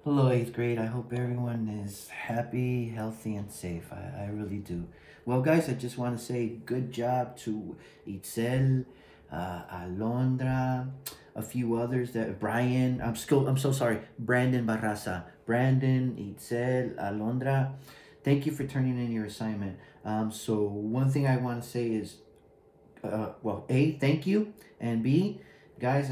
Hello, 8th grade. I hope everyone is happy, healthy, and safe. I really do. Well, guys, I just want to say good job to Itzel, Alondra, a few others that Brian. I'm so sorry. Brandon Barraza, Brandon, Itzel, Alondra. Thank you for turning in your assignment. So one thing I want to say is well, A, thank you, and B, guys,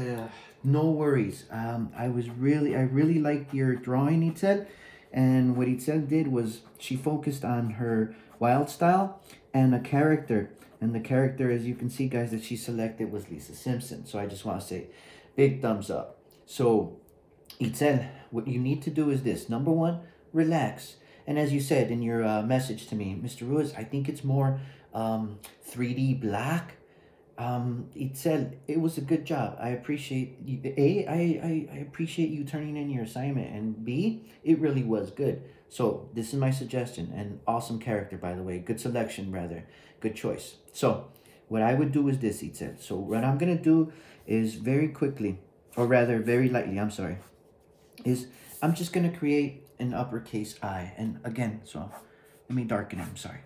no worries. I really liked your drawing, Itzel, and what Itzel did was she focused on her wild style and a character, and the character, as you can see, guys, that she selected was Lisa Simpson. So I just want to say, big thumbs up. So Itzel, what you need to do is this. Number one, relax. And as you said in your message to me, Mr. Ruiz, I think it's more 3D black. It said it was a good job. I appreciate you. I appreciate you turning in your assignment, and B, it really was good. So this is my suggestion. And awesome character, by the way. Good selection, rather. Good choice. So what I would do is this, it said. So what I'm gonna do is very quickly, or rather very lightly, I'm sorry, is I'm just gonna create an uppercase I. And again, so let me darken it, I'm sorry.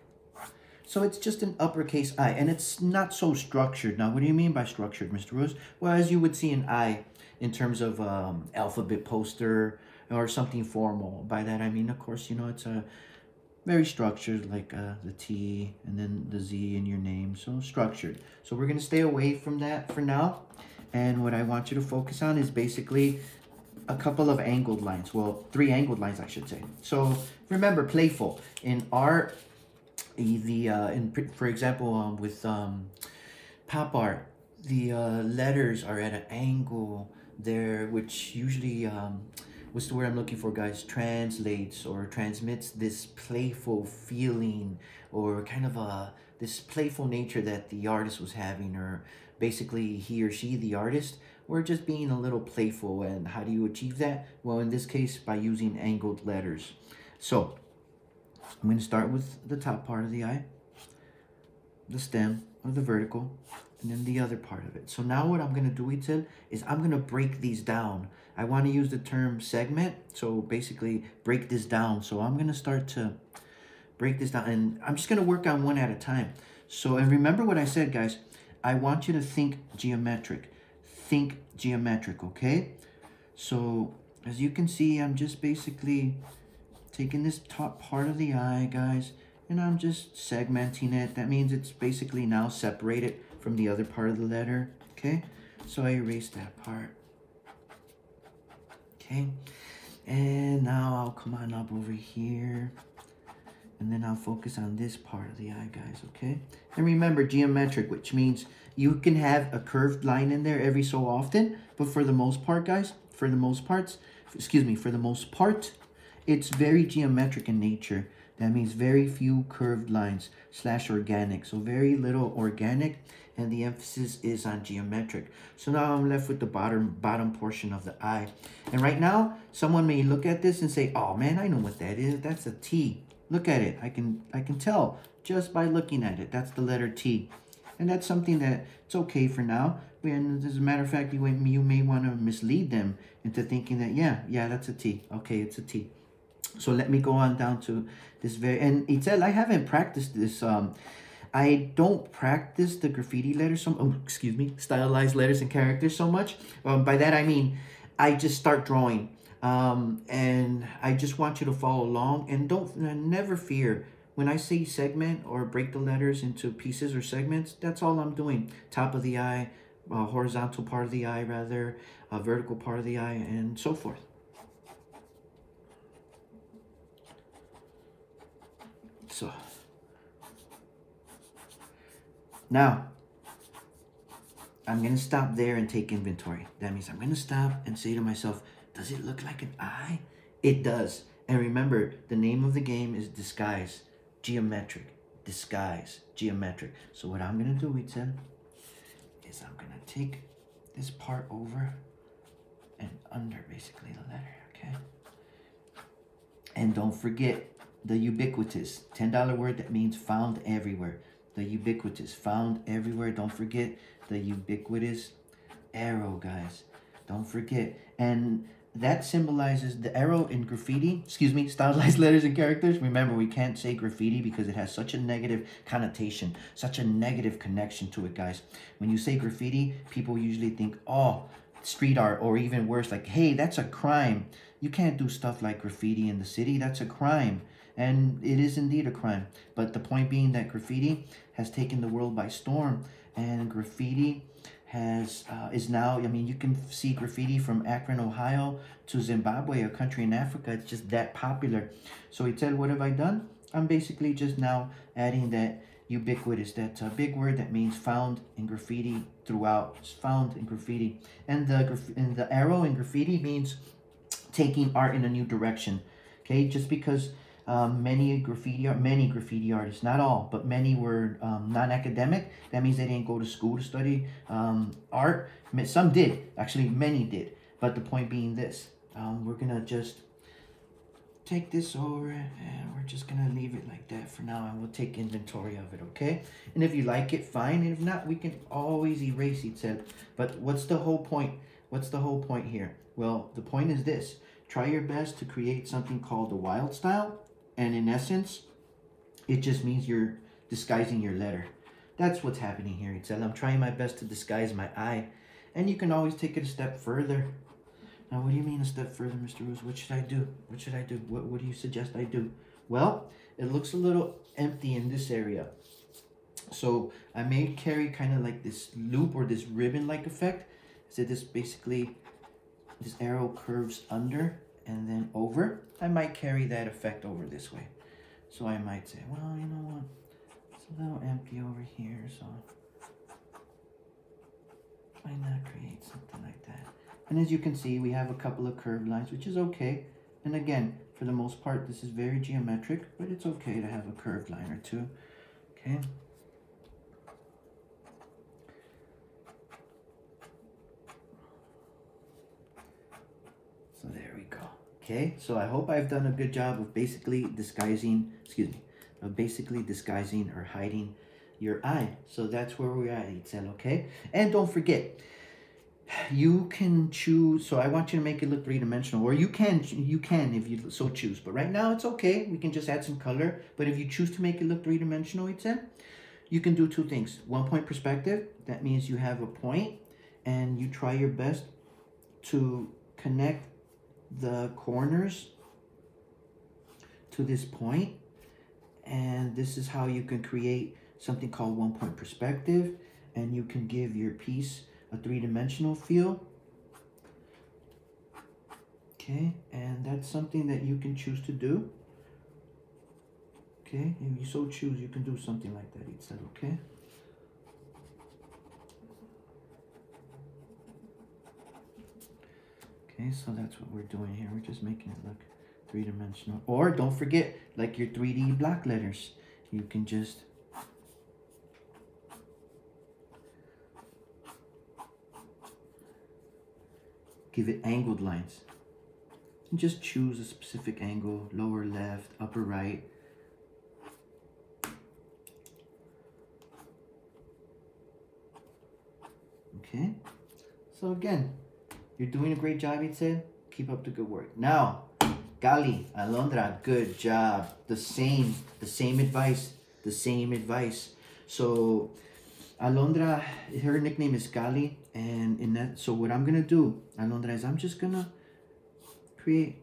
So it's just an uppercase I, and it's not so structured. Now, what do you mean by structured, Mr. Rose? Well, as you would see an I in terms of alphabet poster or something formal. By that, I mean, of course, you know, it's a very structured, like the T and then the Z in your name. So structured. So we're going to stay away from that for now. And what I want you to focus on is basically a couple of angled lines. Well, 3 angled lines, I should say. So remember, playful. In art, for example, with pop art, the letters are at an angle there, which usually what's the word I'm looking for, guys? Translates or transmits this playful feeling, or kind of this playful nature that the artist was having, or basically he or she, the artist, were just being a little playful. And how do you achieve that? Well, in this case, by using angled letters. So I'm going to start with the top part of the eye, the stem of the vertical, and then the other part of it. So now what I'm going to do, Itzel, is I'm going to break these down. I want to use the term segment, so basically break this down. So I'm going to start to break this down, and I'm just going to work on one at a time. So, and remember what I said, guys. I want you to think geometric. Think geometric, okay? So as you can see, I'm just basically taking this top part of the eye, guys, and I'm just segmenting it. That means it's basically now separated from the other part of the letter, okay? So I erase that part, okay? And now I'll come on up over here, and then I'll focus on this part of the eye, guys, okay? And remember, geometric, which means you can have a curved line in there every so often, but for the most part, guys, for the most part, it's very geometric in nature. That means very few curved lines / organic. So very little organic, and the emphasis is on geometric. So now I'm left with the bottom portion of the eye. And right now, someone may look at this and say, "Oh man, I know what that is. That's a T. Look at it. I can tell just by looking at it. That's the letter T." And that's something that it's okay for now. And as a matter of fact, you may want to mislead them into thinking that, yeah, that's a T. Okay, it's a T. So let me go on down to this and Itzel, I haven't practiced this. I don't practice the graffiti letters, stylized letters and characters so much. By that, I mean, I just start drawing. And I just want you to follow along, and never fear. When I say segment or break the letters into pieces or segments, that's all I'm doing. Top of the eye, horizontal part of the eye, rather, vertical part of the eye, and so forth. So now I'm going to stop there and take inventory. That means I'm going to stop and say to myself, does it look like an eye? It does. And remember, the name of the game is disguise. Geometric. Disguise. Geometric. So what I'm going to do, Itzel, is I'm going to take this part over and under basically the letter, okay? And don't forget the ubiquitous $10 word that means found everywhere. The ubiquitous, found everywhere. Don't forget the ubiquitous arrow, guys. Don't forget. And that symbolizes the arrow in graffiti, excuse me, stylized letters and characters. Remember, we can't say graffiti because it has such a negative connotation, such a negative connection to it, guys. When you say graffiti, people usually think, oh, street art, or even worse, like, hey, that's a crime. You can't do stuff like graffiti in the city. That's a crime. And it is indeed a crime. But the point being that graffiti has taken the world by storm, and graffiti is now, I mean, you can see graffiti from Akron, Ohio to Zimbabwe, a country in Africa. It's just that popular. So Itzel, what have I done? I'm basically just now adding that ubiquitous, that big word that means found in graffiti throughout. It's found in graffiti. And the arrow in graffiti means taking art in a new direction. Okay, just because many graffiti artists, not all, but many were non-academic. That means they didn't go to school to study art. Some did, actually many did. But the point being this, we're gonna just take this over and we're just gonna leave it like that for now, and we'll take inventory of it, okay? And if you like it, fine, and if not, we can always erase it. But what's the whole point? What's the whole point here? Well, the point is this: try your best to create something called the wild style. And in essence, it just means you're disguising your letter. That's what's happening here, Itzel. I'm trying my best to disguise my eye. And you can always take it a step further. Now, what do you mean a step further, Mr. Rose? What should I do? What should I do? What do you suggest I do? Well, it looks a little empty in this area. So I may carry kind of like this loop or this ribbon-like effect. So this basically, this arrow curves under and then over. I might carry that effect over this way. So I might say, well, you know what? It's a little empty over here, so why not create something like that? And as you can see, we have a couple of curved lines, which is okay. And again, for the most part, this is very geometric, but it's okay to have a curved line or two. Okay. So there we go. Okay, so I hope I've done a good job of basically disguising, or hiding your eye. So that's where we're at, Itzel, okay? And don't forget, you can choose, so I want you to make it look three-dimensional, or you can if you so choose. But right now it's okay, we can just add some color. But if you choose to make it look three-dimensional, Itzel, you can do two things. 1 point perspective, that means you have a point and you try your best to connect the corners to this point, and this is how you can create something called 1 point perspective, and you can give your piece a three-dimensional feel. Okay, and that's something that you can choose to do. Okay, if you so choose, you can do something like that, Itzel, okay? Okay, so that's what we're doing here. We're just making it look three-dimensional. Or don't forget, like your 3D block letters, you can just give it angled lines. And just choose a specific angle, lower left, upper right. Okay, so again, you're doing a great job, Itzel. Keep up the good work. Now, Gali, Alondra, good job. The same advice. So, Alondra, her nickname is Gali, and so what I'm gonna do, Alondra, is I'm just gonna create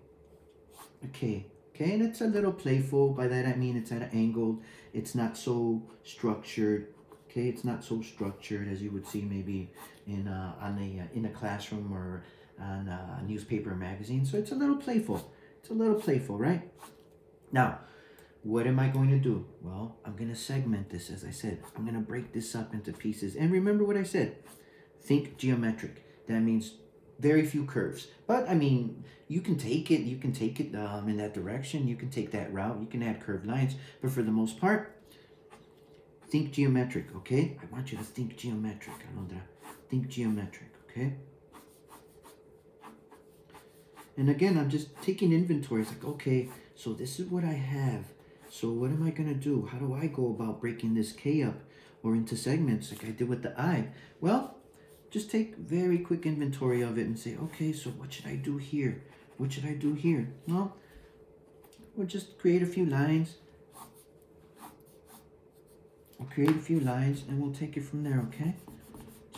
a K. Okay, and it's a little playful. By that I mean it's at an angle. It's not so structured. Okay, it's not so structured as you would see maybe in a classroom or on a newspaper or magazine. So it's a little playful. It's a little playful, right? Now, what am I going to do? Well, I'm going to segment this, as I said. I'm going to break this up into pieces. And remember what I said. Think geometric. That means very few curves. But, I mean, you can take it. You can take it in that direction. You can take that route. You can add curved lines. But for the most part, think geometric, okay? I want you to think geometric, Alondra. Think geometric, okay? And again, I'm just taking inventory. It's like, okay, so this is what I have. So what am I going to do? How do I go about breaking this K up or into segments like I did with the I? Well, just take very quick inventory of it and say, okay, so what should I do here? what should I do here? Well, we'll just create a few lines. We'll create a few lines and we'll take it from there, okay?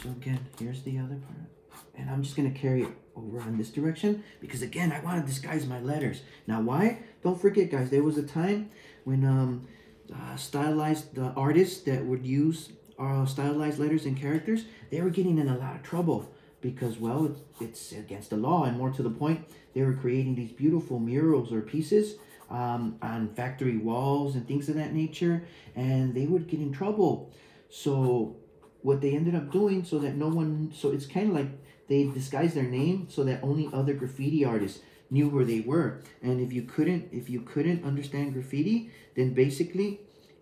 So again, here's the other part. And I'm just going to carry it over on this direction because again, I want to disguise my letters. Now, why? Don't forget, guys, there was a time when stylized the artists that would use stylized letters and characters, they were getting in a lot of trouble because, well, it's against the law. And more to the point, they were creating these beautiful murals or pieces on factory walls and things of that nature, and they would get in trouble. So what they ended up doing, so that no one, so it's kind of like they disguised their name so that only other graffiti artists knew where they were. And if you couldn't understand graffiti, then basically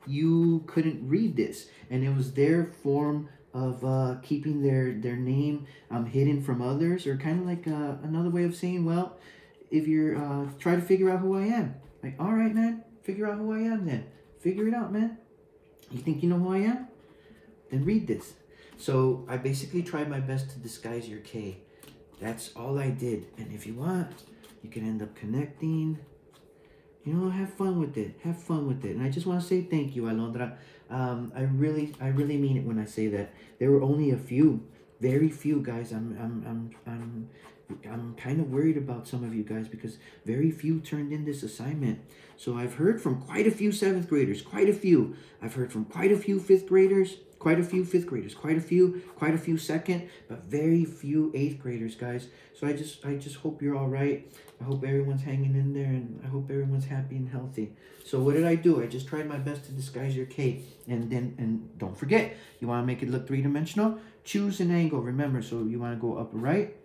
you couldn't read this, and it was their form of keeping their name hidden from others, or kind of like another way of saying, well, if you're try to figure out who I am, like, all right, man, figure out who I am then. Figure it out, man. You think you know who I am? Then read this. So I basically tried my best to disguise your K. That's all I did. And if you want, you can end up connecting. You know, have fun with it. Have fun with it. And I just want to say thank you, Alondra. I really mean it when I say that. There were only a few, very few guys. I'm kind of worried about some of you guys because very few turned in this assignment. So I've heard from quite a few 7th graders, quite a few. I've heard from quite a few 5th graders, quite a few 5th graders, quite a few 2nd, but very few 8th graders, guys. So I just hope you're all right. I hope everyone's hanging in there, and I hope everyone's happy and healthy. So what did I do? I just tried my best to disguise your K. And don't forget, you want to make it look 3-dimensional? Choose an angle. Remember, so you want to go upper right.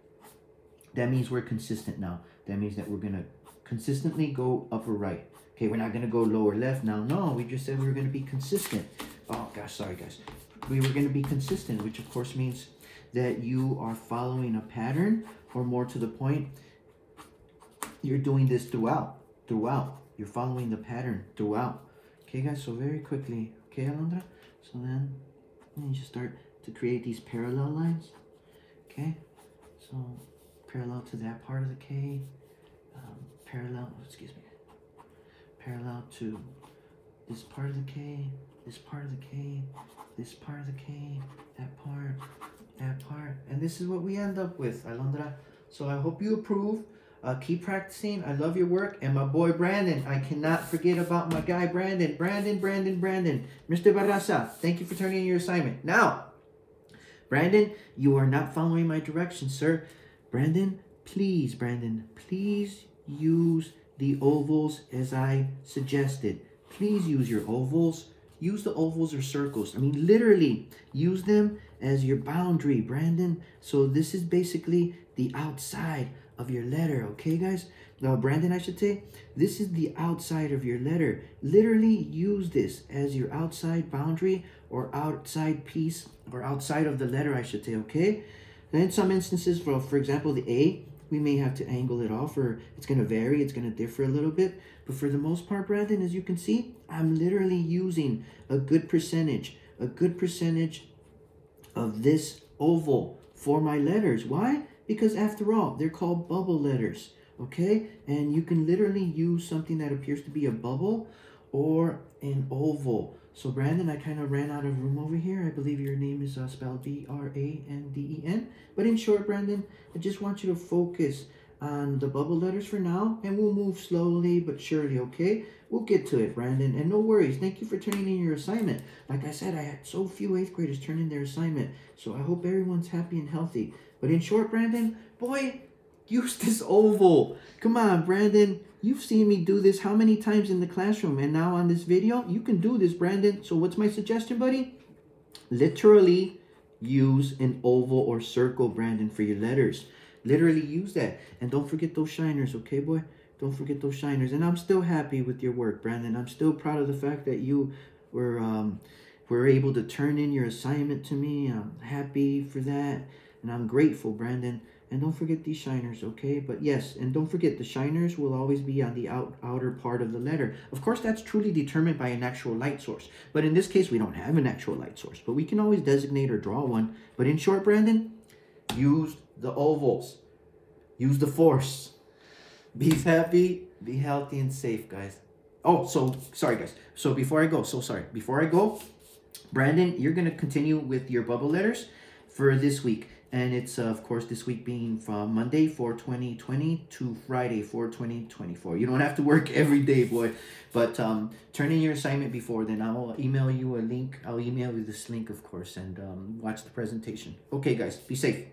That means we're consistent now. That means that we're going to consistently go upper right. Okay, we're not going to go lower left now. No, we just said we were going to be consistent. Oh, gosh, sorry, guys. We were going to be consistent, which, of course, means that you are following a pattern, or more to the point, you're doing this throughout. You're following the pattern throughout. Okay, guys, so very quickly. Okay, Alondra? So then you just start to create these parallel lines. Okay, so parallel to that part of the K, parallel to this part of the K, this part of the K, this part of the K, that part, and this is what we end up with, Alondra. So I hope you approve. Keep practicing. I love your work. And my boy Brandon, I cannot forget about my guy Brandon. Brandon. Mr. Barraza, thank you for turning in your assignment. Now, Brandon, you are not following my directions, sir. Brandon, please use the ovals as I suggested. Please use your ovals. Use the ovals or circles. I mean, literally, use them as your boundary, Brandon. So this is basically the outside of your letter, okay, guys? Now, Brandon, I should say, this is the outside of your letter. Literally use this as your outside boundary or outside piece, or outside of the letter, I should say, okay? Then in some instances, for example, the A, we may have to angle it off, or it's going to vary, it's going to differ a little bit. But for the most part, Brandon, as you can see, I'm literally using a good percentage of this oval for my letters. Why? Because after all, they're called bubble letters, okay? And you can literally use something that appears to be a bubble or an oval. So Brandon, I kind of ran out of room over here. I believe your name is spelled B-R-A-N-D-E-N. But in short, Brandon, I just want you to focus on the bubble letters for now, and we'll move slowly but surely, okay? We'll get to it, Brandon, and no worries. Thank you for turning in your assignment. Like I said, I had so few 8th graders turn in their assignment, so I hope everyone's happy and healthy. But in short, Brandon, boy, use this oval. Come on, Brandon. You've seen me do this how many times in the classroom, and now on this video, you can do this, Brandon. So what's my suggestion, buddy? Literally use an oval or circle, Brandon, for your letters. Literally use that. And don't forget those shiners, okay, boy? Don't forget those shiners. And I'm still happy with your work, Brandon. I'm still proud of the fact that you were able to turn in your assignment to me. I'm happy for that. And I'm grateful, Brandon. And don't forget these shiners, okay? But yes, and don't forget, the shiners will always be on the outer part of the letter. Of course, that's truly determined by an actual light source. But in this case, we don't have an actual light source. But we can always designate or draw one. But in short, Brandon, use the ovals. Use the force. Be happy, be healthy, and safe, guys. Oh, so sorry, guys. So before I go, so sorry. Before I go, Brandon, you're gonna continue with your bubble letters for this week, and it's of course this week being from Monday 4/20/20 to Friday 4/20/24. You don't have to work every day, boy, but turn in your assignment before then. I'll email you a link. I'll email you this link, of course, and watch the presentation. Okay, guys, be safe.